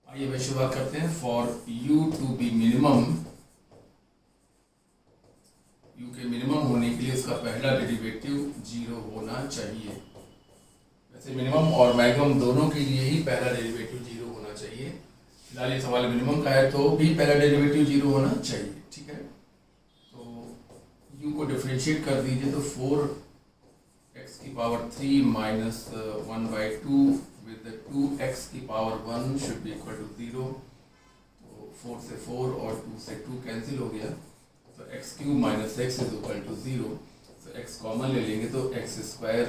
आइए भाई शुरुआत करते हैं। For u to be minimum, u के मिनिमम होने के लिए उसका पहला डेरिवेटिव 0 होना चाहिए। वैसे मिनिमम और मैक्सिमम दोनों के लिए ही पहला डेरिवेटिव 0 होना चाहिए। फिलहाल ये सवाल मिनिमम का है तो भी पहला डेरिवेटिव 0 होना चाहिए, ठीक है। तो u को डिफरेंशिएट कर दीजिए, तो 4x की power 3 minus 1/2 with the 2x की power 1 should be equal to 0। तो 4 से 4 और 2 से 2 कैंसिल हो गया, तो x cube minus x is equal to 0। तो x कॉमन ले लेंगे तो x square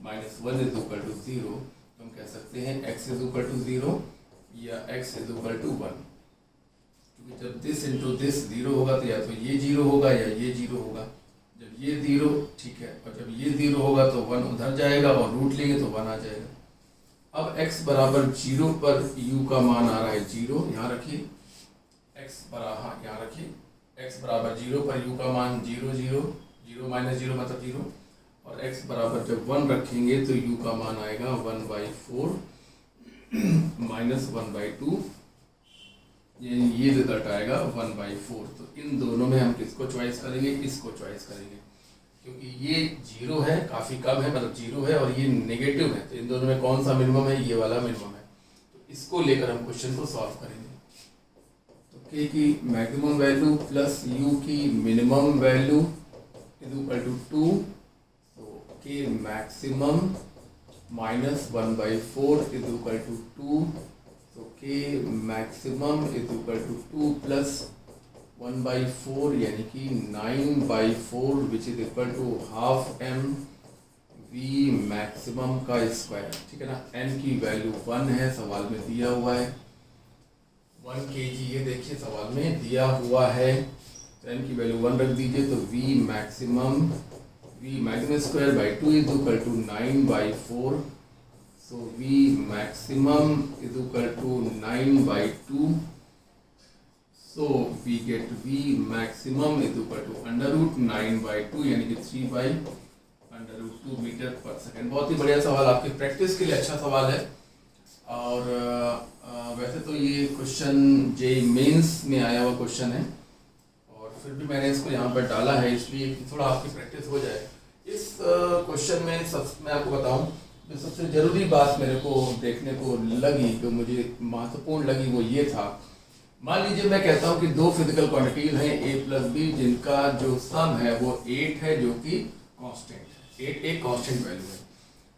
minus 1 is equal to 0। तो हम कह सकते हैं x इज इक्वल टू 0 या x इज इक्वल टू 1, क्योंकि जब दिस इंटू दिस 0 होगा तो या तो ये 0 होगा या ये 0 होगा। जब ये 0, ठीक है, और जब ये 0 होगा तो 1 उधर जाएगा और रूट लेंगे तो 1 आ जाएगा। अब x बराबर 0 पर u का मान आ रहा है 0, यहाँ रखिए। x बराबर, यहाँ रखिए, x बराबर 0 पर u का मान 0 0 0 माइनस 0 मतलब 0, और x बराबर जब 1 रखेंगे तो u का मान आएगा 1/4 माइनस 1/2, ये रिजल्ट आएगा 1/4। तो इन दोनों में हम किसको चॉइस करेंगे? इसको चॉइस करेंगे, क्योंकि ये 0 है, काफ़ी कम है, मतलब 0 है और ये नेगेटिव है। तो इन दोनों में कौन सा मिनिमम है? ये वाला मिनिमम है। तो इसको लेकर हम क्वेश्चन को सॉल्व करेंगे। तो k की मैक्सिमम वैल्यू प्लस u की minimum value is equal to 2। तो k maximum minus 1/4 is equal to 2। तो k maximum is equal to 2 plus 1/4 यानी कि 9/4 which is equal to half m v maximum का square, ठीक है ना। m की वैल्यू 1 है, सवाल में दिया हुआ है 1 kg, ये देखिए सवाल में दिया हुआ है। तो m की वैल्यू 1 रख दीजिए, तो v maximum square by 2 is equal to 9/4। So v maximum is equal to 9/2। So we get v maximum is equal to √9/2 यानी कि 3/√2 मीटर पर सेकेंड। बहुत ही बढ़िया सवाल, आपकी प्रैक्टिस के लिए अच्छा सवाल है। और वैसे तो ये क्वेश्चन जेईई मेंस में आया हुआ क्वेश्चन है, और फिर भी मैंने इसको यहाँ पर डाला है इसलिए कि थोड़ा आपकी प्रैक्टिस हो जाए। इस क्वेश्चन में मैं आपको बताऊँ, जो सबसे ज़रूरी बात मेरे को देखने को लगी, जो मुझे महत्वपूर्ण लगी, वो ये था। मान लीजिए मैं कहता हूं कि दो फिजिकल क्वांटिटीज हैं a प्लस बी, जिनका जो सम है वो 8 है, जो कि कांस्टेंट है। 8 एक कांस्टेंट वैल्यू है।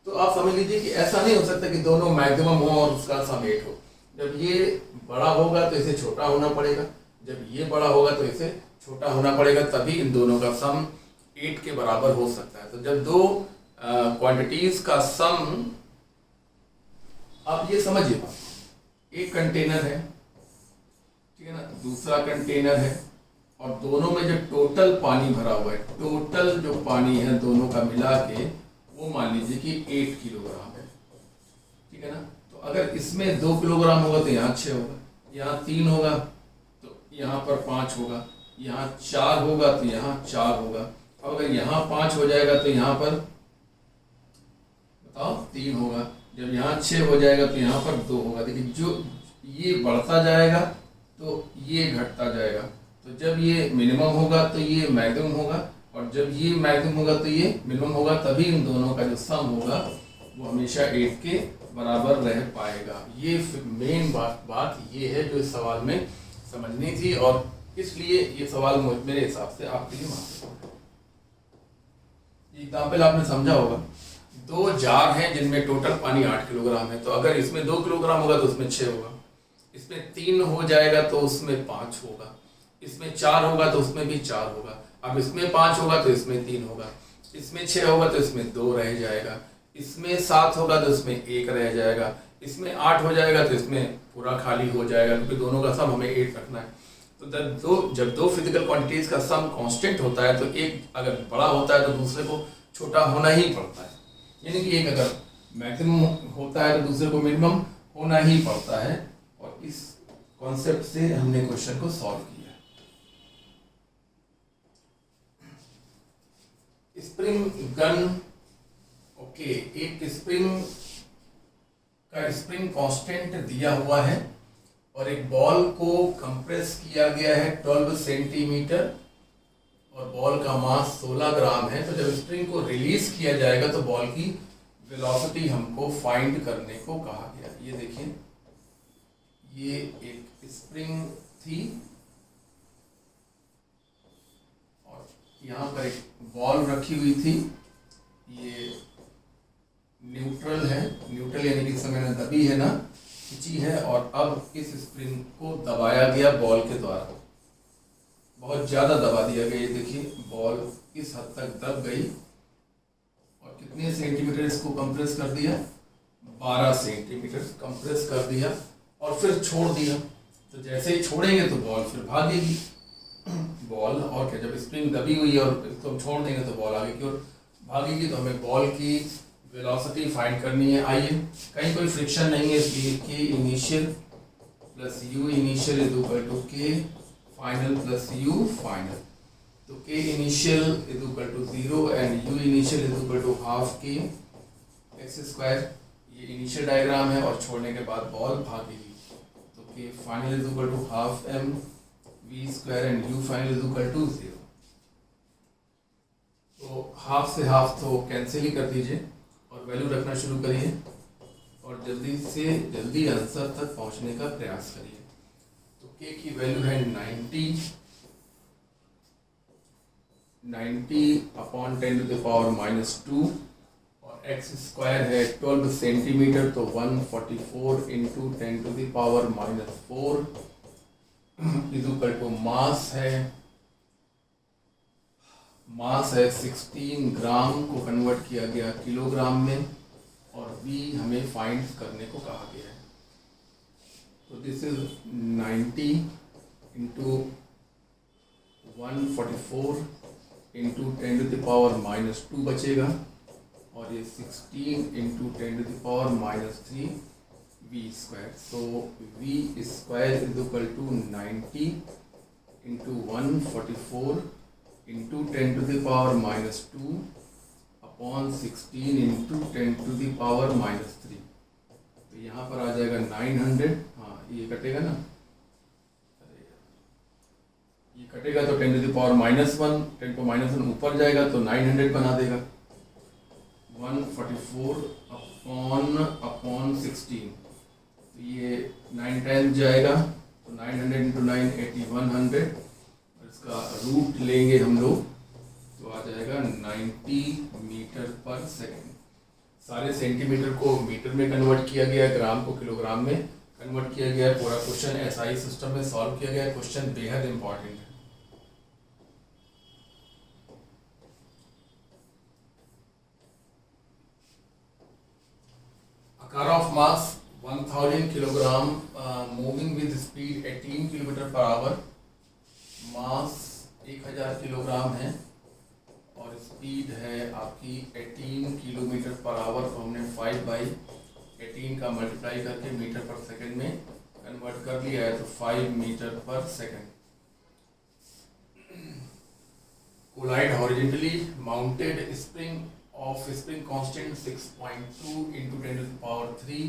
तो आप समझ लीजिए कि ऐसा नहीं हो सकता कि दोनों मैक्सिमम हो और उसका सम 8 हो। जब ये बड़ा होगा तो इसे छोटा होना पड़ेगा, जब ये बड़ा होगा तो इसे छोटा होना पड़ेगा, तभी इन दोनों का सम 8 के बराबर हो सकता है। तो जब दो क्वांटिटीज का सम, आप ये समझिए, एक कंटेनर है, ठीक है ना, दूसरा कंटेनर है, और दोनों में जो टोटल पानी भरा हुआ है, टोटल जो पानी है दोनों का मिला के, वो मान लीजिए कि 8 किलोग्राम है, ठीक है ना। तो अगर इसमें 2 किलोग्राम होगा तो यहाँ 6 होगा, यहाँ 3 होगा तो यहाँ पर 5 होगा, यहाँ 4 होगा तो यहाँ 4 होगा। अब अगर यहाँ 5 हो जाएगा तो यहाँ पर बताओ 3 होगा, जब यहाँ 6 हो जाएगा तो यहाँ पर 2 होगा। देखिए, जो ये बढ़ता जाएगा तो ये घटता जाएगा। तो जब ये मिनिमम होगा तो ये मैक्सिमम होगा, और जब ये मैक्सिमम होगा तो ये मिनिमम होगा, तभी इन दोनों का जो सम होगा वो हमेशा 8 के बराबर रह पाएगा। ये मेन बात ये है जो इस सवाल में समझनी थी, और इसलिए ये सवाल मेरे हिसाब से आपके लिए महत्वपूर्ण है। एग्जाम्पल आपने समझा होगा, 2 जार हैं जिनमें टोटल पानी 8 किलोग्राम है। तो अगर इसमें 2 किलोग्राम होगा तो उसमें 6 होगा, इसमें 3 हो जाएगा तो उसमें 5 होगा, इसमें 4 होगा तो उसमें भी 4 होगा, अब इसमें 5 होगा तो इसमें 3 होगा, इसमें 6 होगा तो इसमें 2 रह जाएगा, इसमें 7 होगा तो इसमें 1 रह जाएगा, इसमें 8 हो जाएगा तो इसमें पूरा खाली हो जाएगा, क्योंकि दोनों का सम हमें 8 रखना है। तो जब दो फिजिकल क्वांटिटीज का सम कांस्टेंट होता है तो एक अगर बड़ा होता है तो दूसरे को छोटा होना ही पड़ता है, यानी कि एक अगर मैक्सिमम होता है तो दूसरे को मिनिमम होना ही पड़ता है। और इस कॉन्सेप्ट से हमने क्वेश्चन को सॉल्व किया। स्प्रिंग गन, ओके, एक स्प्रिंग का स्प्रिंग कांस्टेंट दिया हुआ है और एक बॉल को कंप्रेस किया गया है 12 सेंटीमीटर और बॉल का मास 16 ग्राम है। तो जब स्प्रिंग को रिलीज किया जाएगा तो बॉल की वेलोसिटी हमको फाइंड करने को कहा गया। ये देखिए, ये एक स्प्रिंग थी और यहाँ पर एक बॉल रखी हुई थी, ये न्यूट्रल है, न्यूट्रल यानी कि समय में दबी है ना, खिंची है, और अब इस स्प्रिंग को दबाया गया बॉल के द्वारा, बहुत ज़्यादा दबा दिया गया। ये देखिए, बॉल इस हद तक दब गई और कितने सेंटीमीटर इसको कंप्रेस कर दिया, 12 सेंटीमीटर कंप्रेस कर दिया और फिर छोड़ दिया। तो जैसे ही छोड़ेंगे तो बॉल फिर भागेगी, बॉल और क्या, जब स्प्रिंग दबी हुई है और इसको हम छोड़ देंगे तो बॉल आगे की ओर भागेगी। तो हमें बॉल की वेलोसिटी फाइंड करनी है। आइए, कहीं कोई फ्रिक्शन नहीं है इसलिए k initial plus u initial is equal to k final plus u final. तो k initial is equal to 0 and u initial is equal to half k x square. ये इनिशियल डायग्राम है और छोड़ने के बाद बॉल भागेगी। तो k final is equal to half m v square and u final is equal to 0। तो half से हाफ तो कैंसिल ही कर दीजिए और वैल्यू रखना शुरू करिए और जल्दी से जल्दी आंसर तक पहुंचने का प्रयास करिए। तो के की वैल्यू है 90 अपॉन 10 टू द पावर -2 और एक्स स्क्वायर है 12 सेंटीमीटर, तो 144 into 10 to the power -4 is equal to mass है 16 ग्राम को कन्वर्ट किया गया किलोग्राम में और v हमें फाइंड करने को कहा गया है। तो this is 90 into 144 into 10 to the power -2 बचेगा और ये 16 into 10 to the power -3 v square. So v square is equal to 90 into 144 into 10 to the power -2 upon 16 into 10 to the power -3। तो यहाँ पर आ जाएगा 900। हाँ, ये कटेगा ना, ये कटेगा तो 10 टू द पावर -1, 10 को -1 ऊपर जाएगा तो 900 बना देगा। 144 अपॉन 16, तो ये 9 टाइम्स जाएगा तो 900 इंटू 9 8100। इसका रूट लेंगे हम लोग तो आ जाएगा 90 मीटर पर सेकेंड। सारे सेंटीमीटर को मीटर में कन्वर्ट किया गया, ग्राम को किलोग्राम में कन्वर्ट किया गया। पूरा क्वेश्चन एसआई सिस्टम में सॉल्व किया गया। क्वेश्चन बेहद इंपॉर्टेंट है। A car of mass 1000 kilogram moving with speed 18 kilometre per hour, mass 1000 kilogram है और स्पीड है आपकी 18 किलोमीटर पर आवर। तो हमने 5/18 का मल्टीप्लाई करके मीटर पर सेकंड में कन्वर्ट कर लिया है, तो 5 metre per second. Collide horizontally mounted spring of spring constant 6.2 into 10 to the power 3.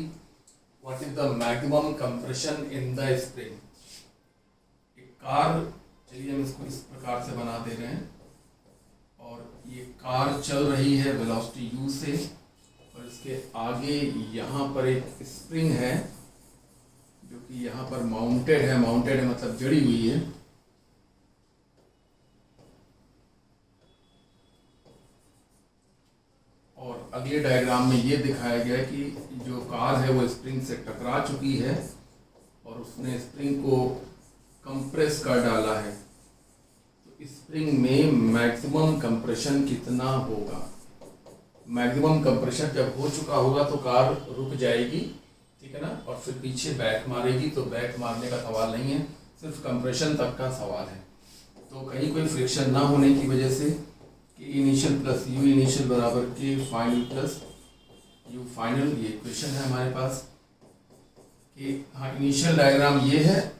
What is the maximum compression in the spring? एक कार, चलिए हम इसको इस प्रकार से बना दे रहे हैं और ये कार चल रही है वेलोसिटी u से और इसके आगे यहाँ पर एक स्प्रिंग है जो कि यहाँ पर माउंटेड है मतलब जड़ी हुई है। और अगले डायग्राम में ये दिखाया गया है कि जो कार है वो स्प्रिंग से टकरा चुकी है और उसने स्प्रिंग को कंप्रेस कर डाला है, तो स्प्रिंग में मैक्सिमम कंप्रेशन कितना होगा। मैक्सिमम कंप्रेशन जब हो चुका होगा तो कार रुक जाएगी, ठीक है ना, और फिर पीछे बैक मारेगी। तो बैक मारने का सवाल नहीं है, सिर्फ कंप्रेशन तक का सवाल है। तो कहीं कोई फ्रिक्शन ना होने की वजह से के इनिशियल प्लस यू इनिशियल बराबर के फाइनल प्लस यू फाइनल, ये इक्वेशन है हमारे पास कि हाँ इनिशियल डायग्राम ये है,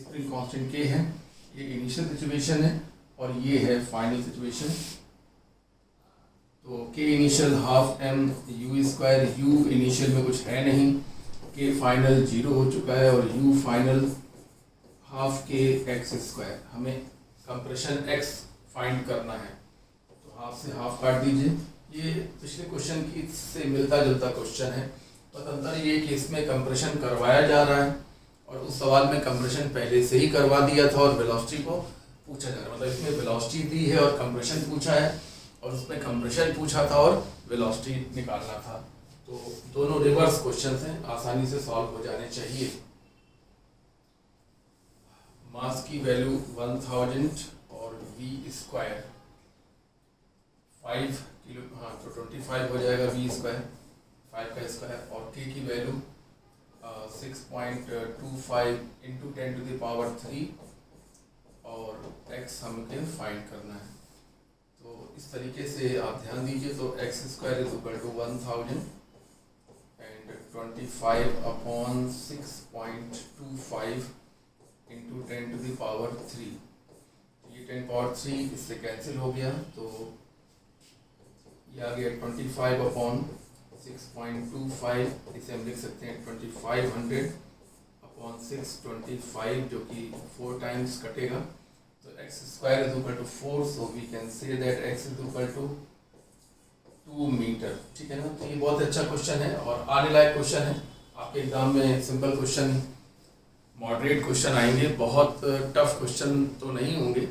स्प्रिंग कांस्टेंट के है, ये इनिशियल सिचुएशन है और ये है फाइनल सिचुएशन। तो k initial half m u square, u initial में कुछ है नहीं, के फाइनल 0 हो चुका है और you final half k x square. हमें कंप्रेशन एक्स फाइंड करना है, तो हाफ से हाफ काट दीजिए। ये पिछले क्वेश्चन की से मिलता जुलता क्वेश्चन है, बस अंतर ये कि इसमें कंप्रेशन करवाया जा रहा है और उस सवाल में कंप्रेशन पहले से ही करवा दिया था और वेलोसिटी को पूछा जा रहा है। मतलब इसमें वेलोसिटी दी है और कंप्रेशन पूछा है, और उसमें कंप्रेशन पूछा था और वेलोसिटी निकालना था। तो दोनों रिवर्स क्वेश्चन हैं, आसानी से सॉल्व हो जाने चाहिए। मास की वैल्यू 1000 और v स्क्वायर 5 किलो, हाँ तो 25 हो जाएगा v स्क्वायर 5 का स्क्वायर, और k की वैल्यू 6.25 इंटू 10⁻³ और x हमको फाइंड करना है। तो इस तरीके से आप ध्यान दीजिए। तो x square is equal to 1000 and 25/6.25 into 10⁻³। ये 10⁻³ इससे कैंसिल हो गया, तो ये आ गया 25/6.25, इसे हम लिख सकते हैं 2500/625, जो कि 4 टाइम्स कटेगा। तो x square is equal to 4, so we can say that x is equal to 2 metre, ठीक है ना। तो ये बहुत अच्छा क्वेश्चन है और आने लायक क्वेश्चन है। आपके एग्जाम में सिंपल क्वेश्चन, मॉडरेट क्वेश्चन आएंगे, बहुत टफ क्वेश्चन तो नहीं होंगे,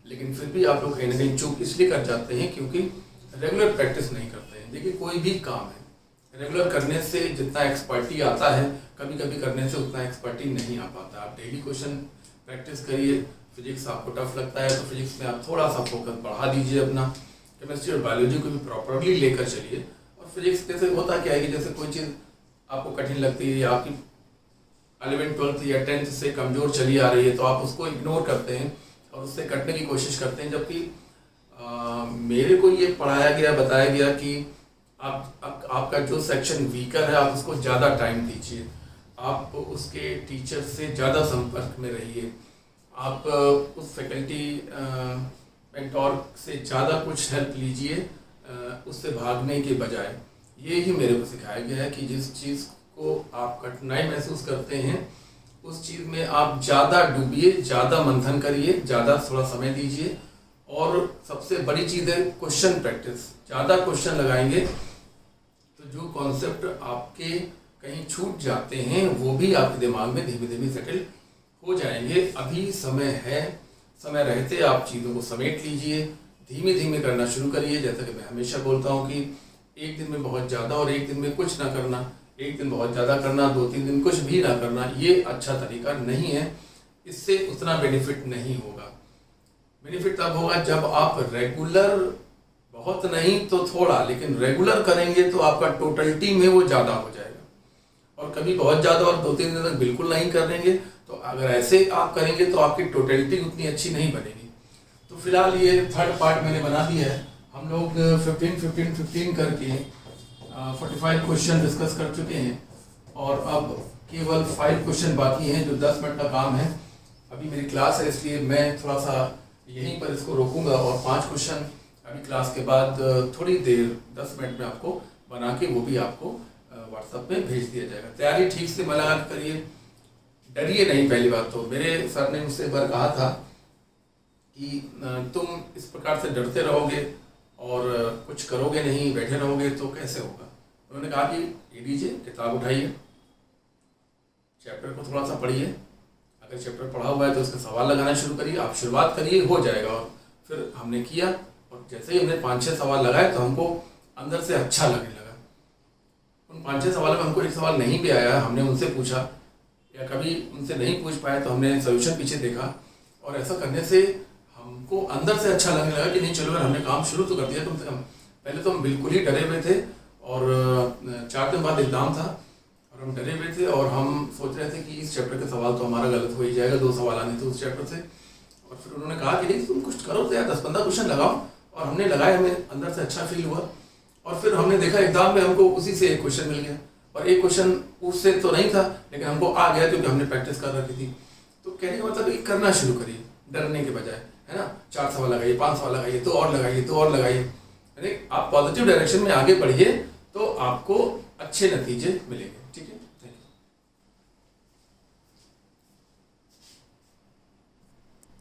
लेकिन फिर भी आप लोग कहीं ना कहीं चूक इसलिए कर जाते हैं क्योंकि रेगुलर प्रैक्टिस नहीं करते हैं। देखिए कोई भी काम है, रेगुलर करने से जितना एक्सपर्टी आता है, कभी कभी करने से उतना एक्सपर्टी नहीं आ पाता। आप डेली क्वेश्चन प्रैक्टिस करिए। फिजिक्स आपको टफ लगता है तो फिजिक्स में आप थोड़ा सा फोकस बढ़ा दीजिए अपना, केमिस्ट्री और बायोलॉजी को भी प्रॉपरली लेकर चलिए। और फिजिक्स जैसे होता क्या है कि जैसे कोई चीज़ आपको कठिन लगती है या आपकी 11th 12th या 10th से कमज़ोर चली आ रही है, तो आप उसको इग्नोर करते हैं और उससे कटने की कोशिश करते हैं। जबकि मेरे को ये पढ़ाया गया, बताया गया कि आपका जो सेक्शन वीकर है आप उसको ज़्यादा टाइम दीजिए, आप उसके टीचर से ज़्यादा संपर्क में रहिए, आप उस फैकल्टी मेंटोर से ज़्यादा कुछ हेल्प लीजिए उससे भागने के बजाय। ये ही मेरे को सिखाया गया है कि जिस चीज़ को आप कठिनाई महसूस करते हैं उस चीज़ में आप ज़्यादा डूबिए, ज़्यादा मंथन करिए, ज़्यादा थोड़ा समय दीजिए। और सबसे बड़ी चीज़ है क्वेश्चन प्रैक्टिस। ज़्यादा क्वेश्चन लगाएंगे तो जो कॉन्सेप्ट आपके कहीं छूट जाते हैं वो भी आपके दिमाग में धीमे धीमे सेटल हो जाएंगे। अभी समय है, समय रहते आप चीज़ों को समेट लीजिए, धीमे धीमे करना शुरू करिए। जैसा कि मैं हमेशा बोलता हूँ कि एक दिन में बहुत ज़्यादा और एक दिन में कुछ ना करना, एक दिन बहुत ज़्यादा करना, 2-3 दिन कुछ भी ना करना, ये अच्छा तरीका नहीं है। इससे उतना बेनिफिट नहीं होगा। बेनिफिट तब होगा जब आप रेगुलर, बहुत नहीं तो थोड़ा, लेकिन रेगुलर करेंगे तो आपका टोटलिटी में वो ज़्यादा हो जाएगा। और कभी बहुत ज़्यादा और 2-3 दिन तक बिल्कुल नहीं करेंगे, तो अगर ऐसे आप करेंगे तो आपकी टोटलिटी उतनी अच्छी नहीं बनेगी। तो फिलहाल ये 3rd पार्ट मैंने बना दिया है। हम लोग 15 करके 45 क्वेश्चन डिस्कस कर चुके हैं और अब केवल 5 क्वेश्चन बाकी हैं जो 10 मिनट का काम है। अभी मेरी क्लास है इसलिए मैं थोड़ा सा यहीं पर इसको रोकूंगा और 5 क्वेश्चन अभी क्लास के बाद थोड़ी देर 10 मिनट में आपको बना के वो भी आपको व्हाट्सएप पे भेज दिया जाएगा। तैयारी ठीक से लगा करिए, डरिए नहीं। पहली बात तो मेरे सर ने मुझसे एक बार कहा था कि तुम इस प्रकार से डरते रहोगे और कुछ करोगे नहीं, बैठे रहोगे तो कैसे होगा। उन्होंने कहा कि ये लीजिए, किताब उठाइए, चैप्टर को थोड़ा सा पढ़िए, अगर चैप्टर पढ़ा हुआ है तो उसका सवाल लगाना शुरू करिए, आप शुरुआत करिए, हो जाएगा। और फिर हमने किया और जैसे ही हमने 5-6 सवाल लगाए तो हमको अंदर से अच्छा लगने लगा। उन 5-6 सवालों में हमको एक सवाल नहीं भी आया, हमने उनसे पूछा या कभी उनसे नहीं पूछ पाए तो हमने सोल्यूशन पीछे देखा, और ऐसा करने से हमको अंदर से अच्छा लगने लगा कि नहीं चलो यार, हमने काम शुरू तो कर दिया कम से कम। पहले तो हम बिल्कुल ही डरे हुए थे, और 4 दिन बाद एग्ज़ाम था और हम डरे हुए थे, और हम सोच रहे थे कि इस चैप्टर का सवाल तो हमारा गलत हो ही जाएगा, 2 सवाल आने थे उस चैप्टर से। और फिर उन्होंने कहा कि नहीं तुम कुछ करो तो यार 10-15 क्वेश्चन लगाओ, और हमने लगाए, हमें अंदर से अच्छा फील हुआ। और फिर हमने देखा एग्जाम में हमको उसी से एक क्वेश्चन मिल गया, और एक क्वेश्चन उससे तो नहीं था लेकिन हमको आ गया क्योंकि हमने प्रैक्टिस कर रखी थी। तो कहने का मतलब ये करना शुरू करिए डरने के बजाय, है ना। 4 सवाल लगाइए, 5 सवाल लगाइए, तो और लगाइए, तो और लगाइए, यानी आप पॉजिटिव डायरेक्शन में आगे बढ़िए तो आपको अच्छे नतीजे मिलेंगे।